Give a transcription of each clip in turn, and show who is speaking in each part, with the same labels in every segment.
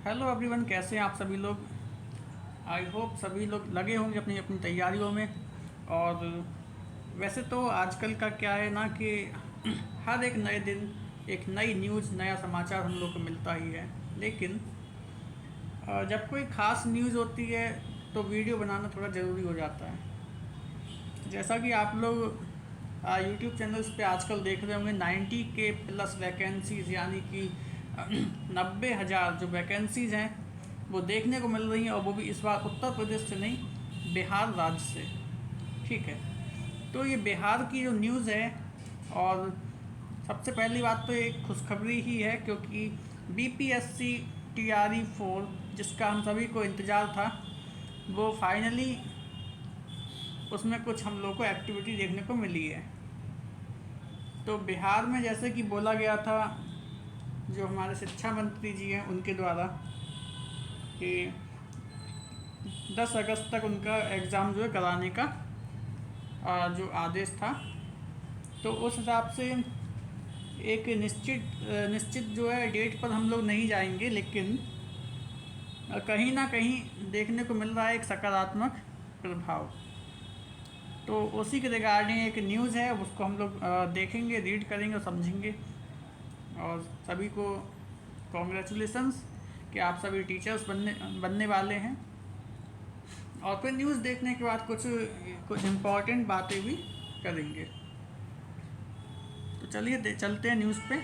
Speaker 1: Hello everyone, कैसे हैं आप सभी लोग। आई होप सभी लोग लगे होंगे अपनी अपनी तैयारियों में। और वैसे तो आजकल का क्या है ना कि हर एक नए दिन एक नई न्यूज़, नया समाचार हम लोग को मिलता ही है। लेकिन जब कोई ख़ास न्यूज़ होती है तो वीडियो बनाना थोड़ा ज़रूरी हो जाता है। जैसा कि आप लोग यूट्यूब चैनल्स पे आजकल देख रहे होंगे 90 के प्लस वैकेंसीज़, यानी कि 90,000 जो वैकेंसीज़ हैं वो देखने को मिल रही हैं। और वो भी इस बार उत्तर प्रदेश से नहीं, बिहार राज्य से। ठीक है, तो ये बिहार की जो न्यूज़ है, और सबसे पहली बात तो एक खुशखबरी ही है, क्योंकि बीपीएससी टीआरई 4 जिसका हम सभी को इंतज़ार था, वो फाइनली उसमें कुछ हम लोग को एक्टिविटी देखने को मिली है। तो बिहार में जैसे कि बोला गया था, जो हमारे शिक्षा मंत्री जी हैं उनके द्वारा, कि 10 अगस्त तक उनका एग्ज़ाम जो है कराने का जो आदेश था, तो उस हिसाब से एक निश्चित जो है डेट पर हम लोग नहीं जाएंगे। लेकिन कहीं ना कहीं देखने को मिल रहा है एक सकारात्मक प्रभाव। तो उसी के रिगार्डिंग एक न्यूज़ है, उसको हम लोग देखेंगे, रीड करेंगे और समझेंगे। और सभी को कॉन्ग्रेचुलेसन्स कि आप सभी टीचर्स बनने वाले हैं। और फिर न्यूज़ देखने के बाद कुछ कुछ इम्पोर्टेंट बातें भी करेंगे। तो चलिए चलते हैं न्यूज़ पे।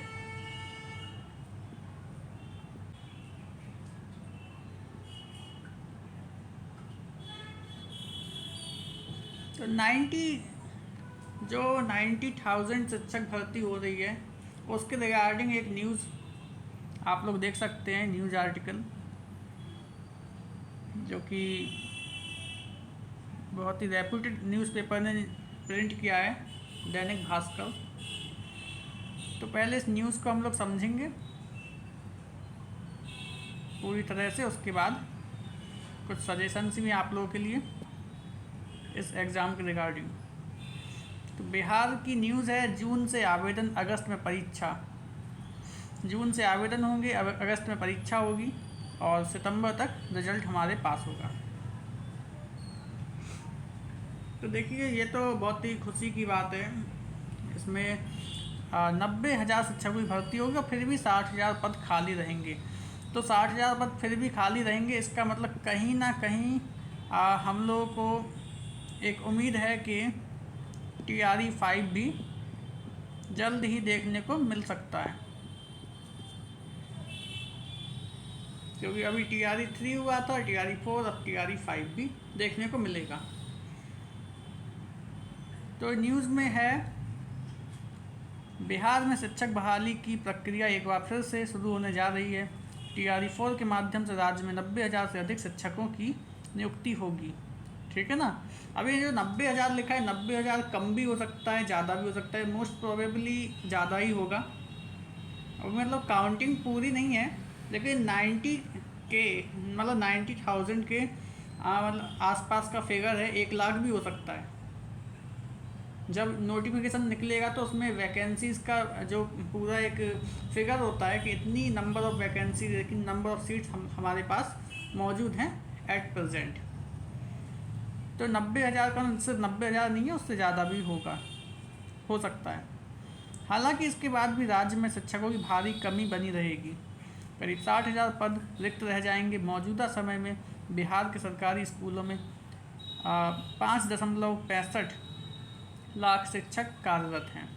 Speaker 1: तो 90,000 शिक्षक भर्ती हो रही है, उसके रिगार्डिंग एक न्यूज़ आप लोग देख सकते हैं। न्यूज़ आर्टिकल जो कि बहुत ही रेप्यूटेड न्यूज़पेपर ने प्रिंट किया है, दैनिक भास्कर। तो पहले इस न्यूज़ को हम लोग समझेंगे पूरी तरह से, उसके बाद कुछ सजेशंस भी आप लोगों के लिए इस एग्ज़ाम के रिगार्डिंग। तो बिहार की न्यूज़ है, जून से आवेदन, अगस्त में परीक्षा। जून से आवेदन होंगे, अगस्त में परीक्षा होगी और सितंबर तक रिजल्ट हमारे पास होगा। तो देखिए, ये तो बहुत ही खुशी की बात है। इसमें 90,000 शिक्षकों की भर्ती होगी और फिर भी 60,000 पद खाली रहेंगे। तो 60,000 पद फिर भी खाली रहेंगे, इसका मतलब कहीं ना कहीं हम लोगों को एक उम्मीद है कि टीआरई 5 भी जल्द ही देखने को मिल सकता है। क्योंकि अभी टीआरई 3 हुआ था, टीआरई 4, अब टीआरई 5 भी देखने को मिलेगा। तो न्यूज़ में है, बिहार में शिक्षक बहाली की प्रक्रिया एक बार फिर से शुरू होने जा रही है। टीआरई 4 के माध्यम से राज्य में 90,000 से अधिक शिक्षकों की नियुक्ति होगी। ठीक है ना। अभी जो 90,000 लिखा है, 90,000 कम भी हो सकता है, ज़्यादा भी हो सकता है। मोस्ट प्रोबेबली ज़्यादा ही होगा। अब मतलब काउंटिंग पूरी नहीं है, लेकिन 90 के मतलब 90,000 के मतलब आसपास का फिगर है। 1 लाख भी हो सकता है। जब नोटिफिकेशन निकलेगा तो उसमें वैकेंसीज़ का जो पूरा एक फिगर होता है कि इतनी नंबर ऑफ़ वैकेंसी, लेकिन नंबर ऑफ़ सीट्स हमारे पास मौजूद हैं एट प्रेजेंट। तो 90,000 का सिर्फ 90,000 नहीं है, उससे ज़्यादा भी हो सकता है। हालांकि इसके बाद भी राज्य में शिक्षकों की भारी कमी बनी रहेगी। करीब 60,000 पद रिक्त रह जाएंगे। मौजूदा समय में बिहार के सरकारी स्कूलों में 5.65 लाख शिक्षक कार्यरत हैं।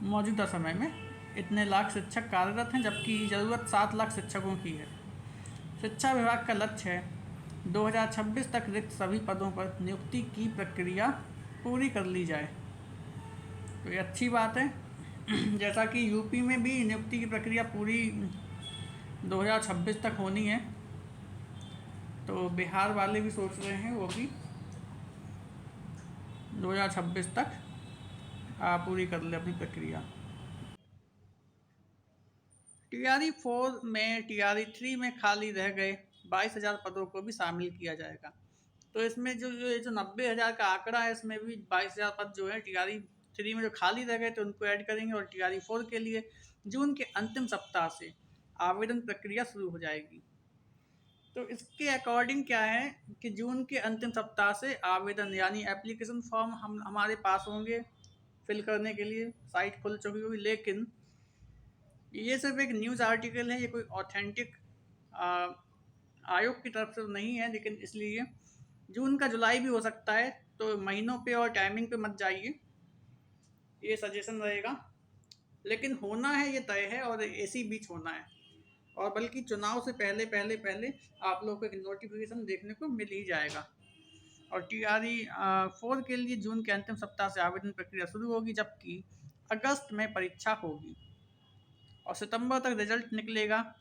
Speaker 1: मौजूदा समय में इतने लाख शिक्षक कार्यरत हैं, जबकि ज़रूरत 7 लाख शिक्षकों की है। शिक्षा विभाग का लक्ष्य है 2026 तक रिक्त सभी पदों पर नियुक्ति की प्रक्रिया पूरी कर ली जाए। तो ये अच्छी बात है। जैसा कि यूपी में भी नियुक्ति की प्रक्रिया पूरी 2026 तक होनी है, तो बिहार वाले भी सोच रहे हैं वो भी 2026 तक पूरी कर ले अपनी प्रक्रिया। टीआरई 4 में टीआरई 3 में खाली रह गए 22,000 पदों को भी शामिल किया जाएगा। तो इसमें जो 90,000 का आंकड़ा है, इसमें भी 22,000 पद जो है टीआरई 3 में जो खाली रह गए थे उनको ऐड करेंगे। और टीआरई 4 के लिए जून के अंतिम सप्ताह से आवेदन प्रक्रिया शुरू हो जाएगी। तो इसके अकॉर्डिंग क्या है कि जून के अंतिम सप्ताह से आवेदन यानी एप्लीकेशन फॉर्म हम हमारे पास होंगे फिल करने के लिए, साइट खुल चुकी होगी। लेकिन ये सिर्फ एक न्यूज़ आर्टिकल है, ये कोई ऑथेंटिक आयोग की तरफ से तो नहीं है, लेकिन इसलिए जून का जुलाई भी हो सकता है, तो महीनों पे और टाइमिंग पे मत जाइए, ये सजेशन रहेगा। लेकिन होना है ये तय है, और इसी बीच होना है, और बल्कि चुनाव से पहले पहले पहले आप लोग को एक नोटिफिकेशन देखने को मिल ही जाएगा। और TRE 4 के लिए जून के अंतिम सप्ताह से आवेदन प्रक्रिया शुरू होगी, जबकि अगस्त में परीक्षा होगी और सितंबर तक रिजल्ट निकलेगा।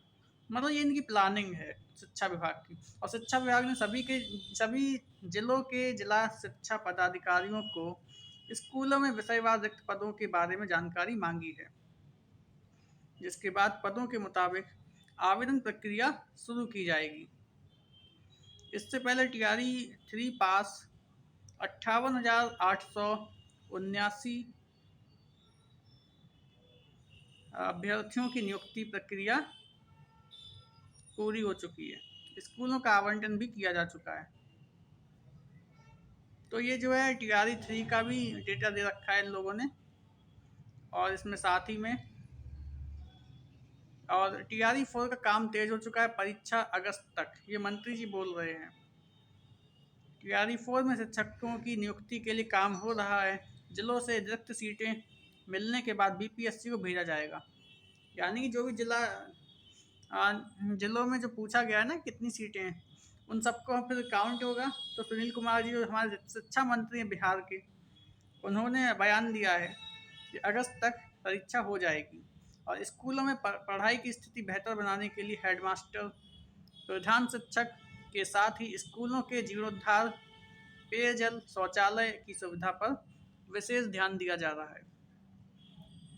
Speaker 1: मतलब ये इनकी प्लानिंग है शिक्षा विभाग की। और शिक्षा विभाग ने सभी जिलों के जिला शिक्षा पदाधिकारियों को स्कूलों में विषयवार रिक्त पदों के बारे में जानकारी मांगी है, जिसके बाद पदों के मुताबिक आवेदन प्रक्रिया शुरू की जाएगी। इससे पहले TRE 3 पास 58,879 अभ्यर्थियों की नियुक्ति प्रक्रिया पूरी हो चुकी है। स्कूलों का आवंटन भी किया जा चुका है। तो ये जो है TRE 3 का भी डेटा दे रखा है इन लोगों ने, और इसमें साथ ही में और TRE 4 का काम तेज हो चुका है, परीक्षा अगस्त तक, ये मंत्री जी बोल रहे हैं। TRE 4 में शिक्षकों की नियुक्ति के लिए काम हो रहा है। जिलों से रिक्त सीटें मिलने के बाद BPSC को भेजा जाएगा। यानी जो भी जिलों में जो पूछा गया है ना कितनी सीटें हैं, उन सबको फिर काउंट होगा। तो सुनील कुमार जी जो हमारे शिक्षा मंत्री हैं बिहार के, उन्होंने बयान दिया है कि अगस्त तक परीक्षा हो जाएगी। और स्कूलों में पढ़ाई की स्थिति बेहतर बनाने के लिए हेडमास्टर, प्रधान शिक्षक के साथ ही स्कूलों के जीर्णोद्धार, पेयजल, शौचालय की सुविधा पर विशेष ध्यान दिया जा रहा है।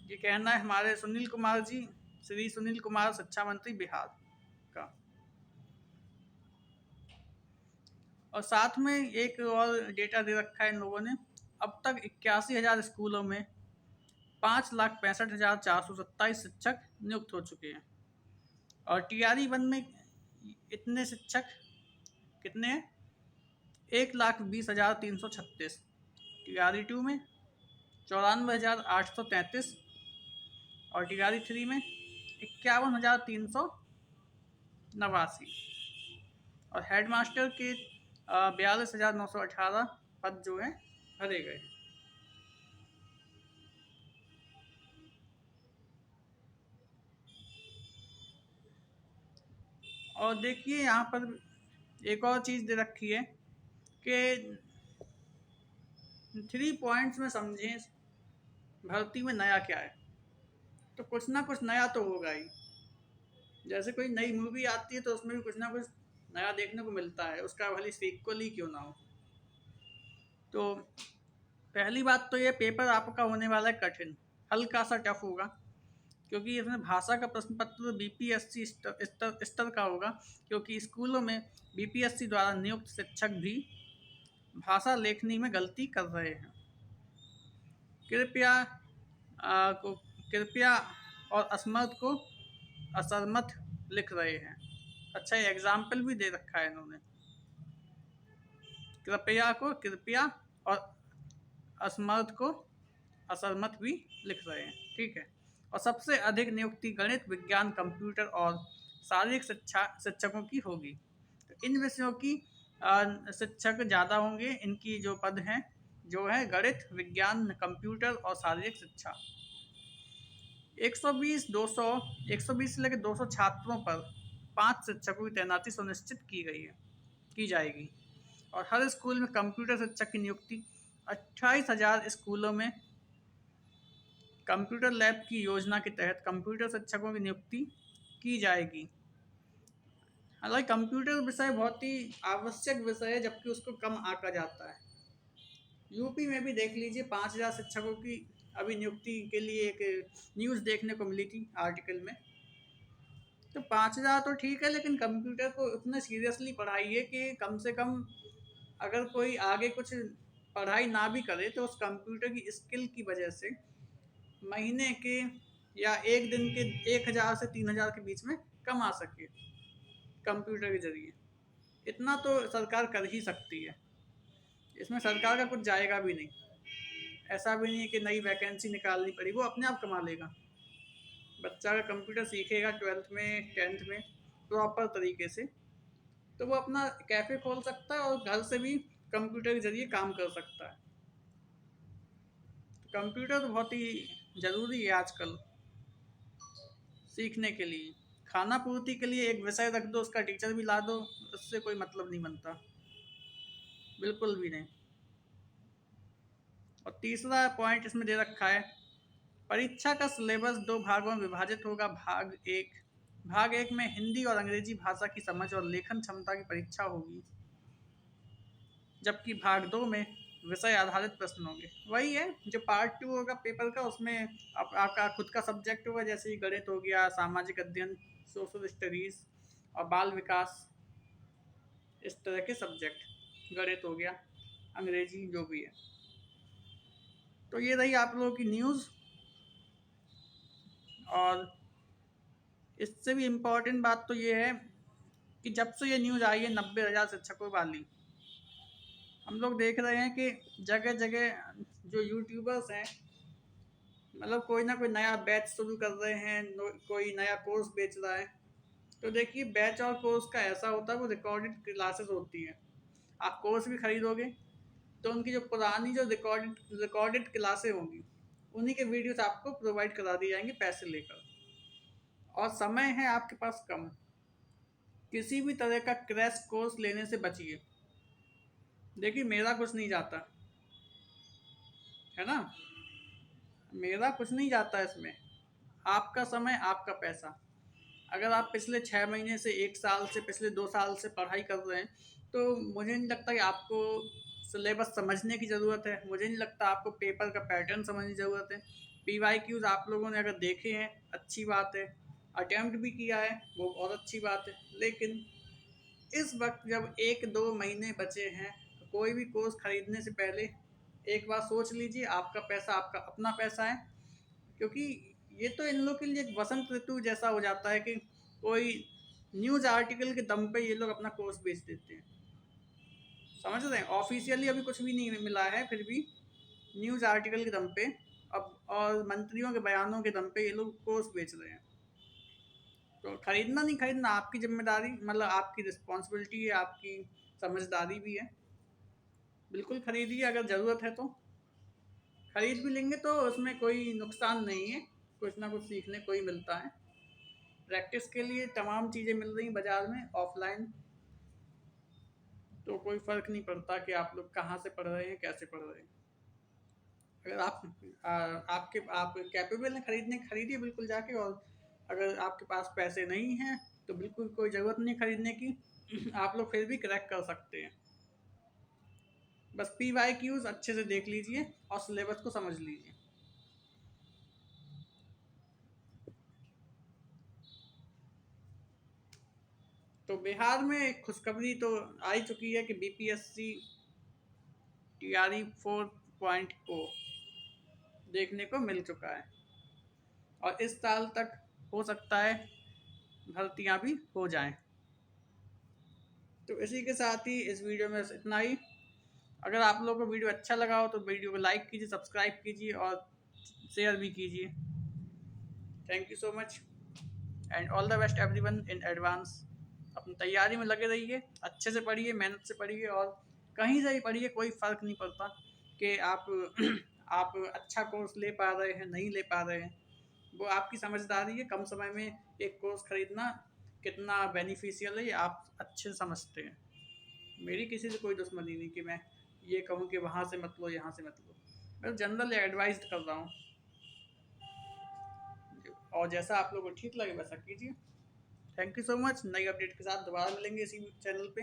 Speaker 1: ये कहना है हमारे सुनील कुमार जी, श्री सुनील कुमार, शिक्षा मंत्री बिहार का। और साथ में एक और डेटा दे रखा है इन लोगों ने। अब तक 81,000 स्कूलों में 5,65,427 शिक्षक नियुक्त हो चुके हैं। और TRE 1 में इतने शिक्षक कितने हैं? 1,20,336। TRE 2 में 94,833 और TRE 3 में 51,389। और हेडमास्टर के 42,918 पद जो हैं भरे गए। और देखिए यहाँ पर एक और चीज़ दे रखी है कि 3 पॉइंट्स में समझें भर्ती में नया क्या है। तो कुछ ना कुछ नया तो होगा ही। जैसे कोई नई मूवी आती है तो उसमें भी कुछ ना कुछ नया देखने को मिलता है, उसका भले सीक्वल ही क्यों ना हो। तो पहली बात तो ये, पेपर आपका होने वाला है कठिन, हल्का सा टफ होगा, क्योंकि इसमें भाषा का प्रश्न पत्र BPSC स्तर का होगा, क्योंकि स्कूलों में BPSC द्वारा नियुक्त शिक्षक भी भाषा लेखनी में गलती कर रहे हैं। कृपया और असमर्थ लिख रहे हैं। अच्छा, ये एग्जाम्पल भी दे रखा है इन्होंने। कृपया और असमर्थ भी लिख रहे हैं, ठीक है। और सबसे अधिक नियुक्ति गणित, विज्ञान, कंप्यूटर और शारीरिक शिक्षकों की होगी। तो इन विषयों की शिक्षक ज़्यादा होंगे। इनकी जो पद हैं जो है गणित, विज्ञान, कंप्यूटर और शारीरिक शिक्षा। 120 से लेकर 200 छात्रों पर 5 शिक्षकों की तैनाती सुनिश्चित की जाएगी। और हर स्कूल में कंप्यूटर शिक्षक की नियुक्ति 28,000 स्कूलों में कंप्यूटर लैब की योजना के तहत कंप्यूटर शिक्षकों की नियुक्ति की जाएगी। हालांकि कंप्यूटर विषय बहुत ही आवश्यक विषय है, जबकि उसको कम आंका जाता है। यूपी में भी देख लीजिए 5,000 शिक्षकों की अभी नियुक्ति के लिए एक न्यूज़ देखने को मिली थी आर्टिकल में। तो 5,000 तो ठीक है, लेकिन कंप्यूटर को उतना सीरियसली पढ़ाइए कि कम से कम अगर कोई आगे कुछ पढ़ाई ना भी करे तो उस कंप्यूटर की स्किल की वजह से महीने के या एक दिन के 1,000 से 3,000 के बीच में कमा सके कंप्यूटर के जरिए। इतना तो सरकार कर ही सकती है, इसमें सरकार का कुछ जाएगा भी नहीं। ऐसा भी नहीं है कि नई वैकेंसी निकालनी पड़ी, वो अपने आप कमा लेगा। बच्चा अगर कंप्यूटर सीखेगा 12th में 10th में प्रॉपर तरीके से, तो वो अपना कैफ़े खोल सकता है और घर से भी कंप्यूटर के ज़रिए काम कर सकता है। तो कंप्यूटर तो बहुत ही ज़रूरी है आजकल सीखने के लिए। खाना पूर्ति के लिए एक विषय रख दो, उसका टीचर भी ला दो, उससे कोई मतलब नहीं बनता, बिल्कुल भी नहीं। और तीसरा पॉइंट इसमें दे रखा है, परीक्षा का सिलेबस 2 भागों में विभाजित होगा। भाग एक में हिंदी और अंग्रेजी भाषा की समझ और लेखन क्षमता की परीक्षा होगी, जबकि भाग 2 में विषय आधारित प्रश्न होंगे। वही है जो पार्ट 2 होगा पेपर का, उसमें आपका खुद का सब्जेक्ट होगा, जैसे कि गणित हो गया, सामाजिक अध्ययन, सोशल स्टडीज़ और बाल विकास, इस तरह के सब्जेक्ट, गणित हो गया, अंग्रेजी जो भी है। तो ये रही आप लोगों की न्यूज़। और इससे भी इम्पोर्टेंट बात तो ये है कि जब से ये न्यूज़ आई है 90,000 शिक्षकों वाली, हम लोग देख रहे हैं कि जगह जगह जो यूट्यूबर्स हैं, मतलब कोई ना कोई नया बैच शुरू कर रहे हैं, कोई नया कोर्स बेच रहा है। तो देखिए, बैच और कोर्स का ऐसा होता है, वो रिकॉर्डेड क्लासेस होती हैं। आप कोर्स भी खरीदोगे तो उनकी जो पुरानी जो रिकॉर्डेड क्लासें होंगी, उन्हीं के वीडियोस आपको प्रोवाइड करा दिए जाएंगे पैसे लेकर। और समय है आपके पास कम, किसी भी तरह का क्रैश कोर्स लेने से बचिए। देखिए, मेरा कुछ नहीं जाता है ना, मेरा कुछ नहीं जाता इसमें। आपका समय, आपका पैसा। अगर आप पिछले 6 महीने से, 1 साल से, पिछले 2 साल से पढ़ाई कर रहे हैं, तो मुझे नहीं लगता कि आपको सिलेबस समझने की ज़रूरत है। मुझे नहीं लगता आपको पेपर का पैटर्न समझने की ज़रूरत है। PYQs आप लोगों ने अगर देखे हैं, अच्छी बात है। अटैम्प्ट भी किया है, वो बहुत अच्छी बात है। लेकिन इस वक्त जब 1-2 महीने बचे हैं, तो कोई भी कोर्स खरीदने से पहले एक बार सोच लीजिए, आपका पैसा आपका अपना पैसा है। क्योंकि ये तो इन लोग के लिए एक वसंत ऋतु जैसा हो जाता है कि कोई न्यूज़ आर्टिकल के दम पे ये लोग अपना कोर्स बेच देते हैं। समझ रहे हैं, ऑफिशियली अभी कुछ भी नहीं मिला है, फिर भी न्यूज़ आर्टिकल के दम पे अब और मंत्रियों के बयानों के दम पे ये लोग कोर्स बेच रहे हैं। तो खरीदना नहीं खरीदना आपकी जिम्मेदारी, मतलब आपकी रिस्पॉन्सिबिलिटी है, आपकी समझदारी भी है। बिल्कुल खरीदिए, अगर ज़रूरत है तो। खरीद भी लेंगे तो उसमें कोई नुकसान नहीं है, कुछ ना कुछ सीखने को ही मिलता है। प्रैक्टिस के लिए तमाम चीज़ें मिल रही बाज़ार में ऑफलाइन, तो कोई फ़र्क नहीं पड़ता कि आप लोग कहाँ से पढ़ रहे हैं, कैसे पढ़ रहे हैं। अगर आप कैपेबल हैं खरीदने, खरीदिए बिल्कुल जाके। और अगर आपके पास पैसे नहीं हैं, तो बिल्कुल कोई ज़रूरत नहीं खरीदने की। आप लोग फिर भी क्रैक कर सकते हैं। बस PYQs अच्छे से देख लीजिए और सिलेबस को समझ लीजिए। तो बिहार में एक खुशखबरी तो आ ही चुकी है कि BPSC TRE 4.0 देखने को मिल चुका है, और इस साल तक हो सकता है भर्तियां भी हो जाएं। तो इसी के साथ ही इस वीडियो में इतना ही। अगर आप लोगों को वीडियो अच्छा लगा हो तो वीडियो को लाइक कीजिए, सब्सक्राइब कीजिए और शेयर भी कीजिए। Thank you so much and all the best everyone in advance. अपनी तैयारी में लगे रहिए, अच्छे से पढ़िए, मेहनत से पढ़िए, और कहीं से ही पढ़िए, कोई फ़र्क नहीं पड़ता कि आप आप अच्छा कोर्स ले पा रहे हैं, नहीं ले पा रहे हैं। वो आपकी समझदारी है। कम समय में एक कोर्स खरीदना कितना बेनिफिशियल है, ये आप अच्छे से समझते हैं। मेरी किसी से कोई दुश्मनी नहीं कि मैं ये कहूँ कि वहाँ से मत लो, यहाँ से मत लो। मैं जनरल एडवाइज कर रहा हूँ, और जैसा आप लोगों को ठीक लगे वैसा कीजिए। Thank you so much. नई अपडेट के साथ दोबारा मिलेंगे इसी चैनल पे।